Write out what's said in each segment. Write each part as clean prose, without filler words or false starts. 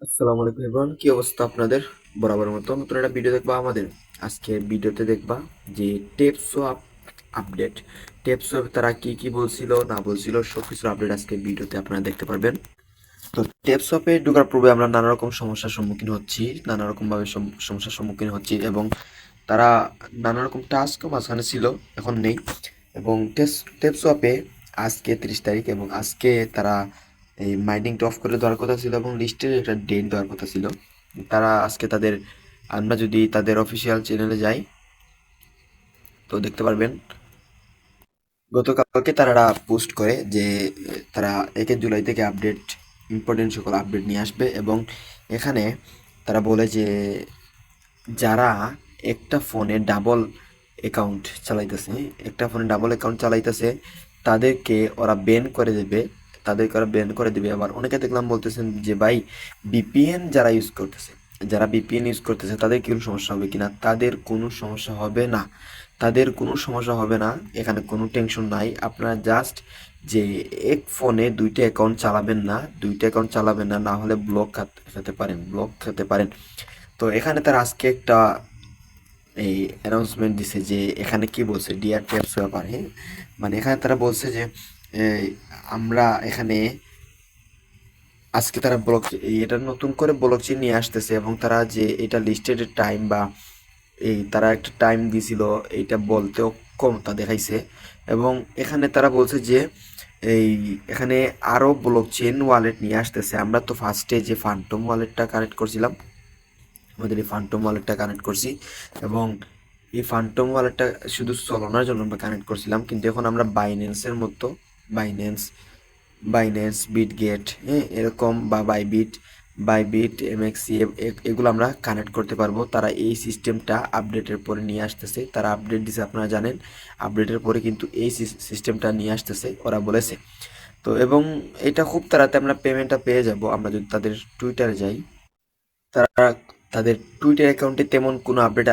আসসালামু আলাইকুম এভরিওয়ান, কি অবস্থা আপনাদের? বরাবর মতো নতুন একটা ভিডিও দেখবা আমাদের। আজকে ভিডিওতে দেখবা যে টেপসোয়াপ আপডেট। টেপসোয়াপ তারা কি কি বলছিল না বলছিল সব কিছুর আপডেট আজকে ভিডিওতে আপনারা দেখতে পারবেন। তো টেপসোয়াপে ঢোকার পূর্বে আমরা নানা রকম সমস্যার সম্মুখীন হচ্ছি, নানা রকম ভাবে সমস্যার সম্মুখীন হচ্ছি এবং তারা নানা রকম টাস্কও মাঝখানে ছিল, এখন নেই। এবং টেপসোয়াপে আজকে 30 তারিখ এবং আজকে তারা এই মাইনিংটা অফ করে দেওয়ার কথা ছিল এবং লিস্টের একটা ডেট দেওয়ার কথা ছিল। তারা আজকে তাদের, আমরা যদি তাদের অফিসিয়াল চ্যানেলে যাই তো দেখতে পারবেন গতকালকে তারা পোস্ট করে যে তারা 1 জুলাই থেকে আপডেট, ইম্পর্টেন্ট সকল আপডেট নিয়ে আসবে। এবং এখানে তারা বলে যে যারা একটা ফোনে ডাবল অ্যাকাউন্ট চালাইতেছে, একটা ফোনে ডাবল অ্যাকাউন্ট চালাইতেছে তাদেরকে ওরা ব্যান করে দেবে, তাদেরকে ওরা ব্যান করে দেবে। আবার অনেকে দেখলাম বলতেছেন যে ভাই ভিপিএন যারা ইউজ করতেছে, যারা ভিপিএন ইউজ করতেছে তাদের কি কোনো সমস্যা হবে কিনা? তাদের কোনো সমস্যা হবে না, তাদের কোনো সমস্যা হবে না, এখানে কোনো টেনশন নাই। আপনারা জাস্ট যে এক ফোনে দুইটা অ্যাকাউন্ট চালাবেন না, দুইটা অ্যাকাউন্ট চালাবেন না, না হলে ব্লক খেতে পারেন, ব্লক খেতে পারেন। তো এখানে তার আজকে একটা এই অ্যানাউন্সমেন্ট দিছে যে এখানে কি বলছে ডিআর ট্যাপস ব্যাপারে, মানে এখানে তারা বলছে যে এই, আমরা এখানে আজকে তারা ব্লক, এটা নতুন করে ব্লক চেইন নিয়ে আসতেছে এবং তারা যে এটা লিস্টেড টাইম বা এই তারা একটা টাইম দিছিল এইটা বলতেও ক্ষমতা দেখাইছে। এবং এখানে তারা বলছে যে এই এখানে আরো ব্লক চেইন ওয়ালেট নিয়ে আসতেছে। আমরা তো ফার্স্টে যে ফান্টম ওয়ালেটটা কানেক্ট করছিলাম, আমাদের এই ফান্টম ওয়ালেটটা কানেক্ট করছি এবং এই ফান্টম ওয়ালেটটা শুধু চলানোর জন্য আমরা কানেক্ট করছিলাম, কিন্তু এখন আমরা বাইন্যান্সের মতো, বাইন্যান্স বাইন্যান্স বিটগেট, হ্যাঁ এরকম বা বাইবিট এমএক্সি এগুলো আমরা কানেক্ট করতে পারবো। তারা এই সিস্টেমটা আপডেটের পরে নিয়ে আসতেছে, তারা আপডেট দিছে আপনারা জানেন, আপডেটের পরে কিন্তু এই সিস্টেমটা নিয়ে আসতেছে ওরা বলেছে। তো এবং এটা খুব তাড়াতাড়ি আমরা পেমেন্টটা পেয়ে যাব আমরা যদি তাদের টুইটারে যাই। তারা তাদের টুইটার অ্যাকাউন্টে তেমন কোনো আপডেট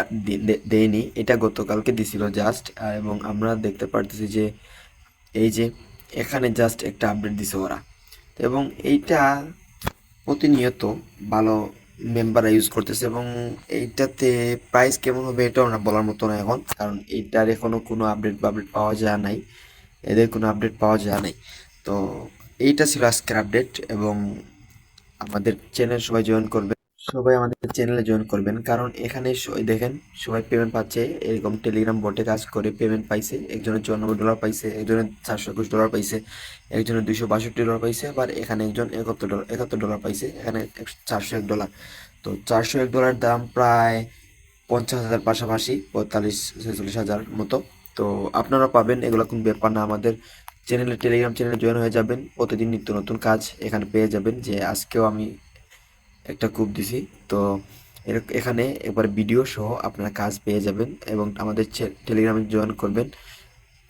দেয়নি, এটা গতকালকে দিছিল জাস্ট। এবং আমরা দেখতে পারতেছি যে এই যে এখানে জাস্ট একটা আপডেট দিছে ওরা। এবং এইটা প্রতিনিয়ত ভালো মেম্বাররা ইউজ করতেছে এবং এইটাতে প্রাইস কেমন হবে এটাও না বলার মতো না এখন, কারণ এইটার এখনো কোনো আপডেট পাওয়া যায় নাই, এদের কোনো আপডেট পাওয়া যায় নাই। তো এইটা ছিল আজকের আপডেট। এবং আমাদের চ্যানেল সবাই জয়েন করবে, সবাই আমাদের চ্যানেলে জয়েন করবেন, কারণ এখানে দেখেন সবাই পেমেন্ট পাচ্ছে। এরকম টেলিগ্রাম বটে কাজ করে পেমেন্ট পাইছে, একজনের $94 পাইছে, একজনের $421 পাইছে, একজনের $262 পাইছে, আবার এখানে একজন $71 পাইছে, এখানে $401। তো $401 দাম প্রায় 50,000 পাশাপাশি 45-46 হাজার মতো। তো আপনারা পাবেন, এগুলো কোন ব্যাপার না। আমাদের চ্যানেলে, টেলিগ্রাম চ্যানেলে জয়েন হয়ে যাবেন, প্রতিদিন নিত্য নতুন কাজ এখানে পেয়ে যাবেন। যে আজকেও আমি একটা কূপ দিছি, তো এখানে একবার ভিডিও সহ আপনারা কাজ পেয়ে যাবেন এবং আমাদের টেলিগ্রামে জয়েন করবেন।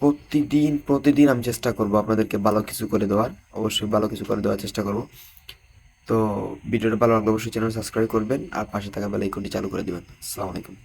প্রতিদিন প্রতিদিন আমি চেষ্টা করব আপনাদেরকে ভালো কিছু করে দেওয়ার, অবশ্যই ভালো কিছু করে দেওয়ার চেষ্টা করব। তো ভিডিওটা ভালো লাগলে অবশ্যই চ্যানেল সাবস্ক্রাইব করবেন আর পাশে থাকা বেল আইকনটি চালু করে দিবেন। আসসালামু আলাইকুম।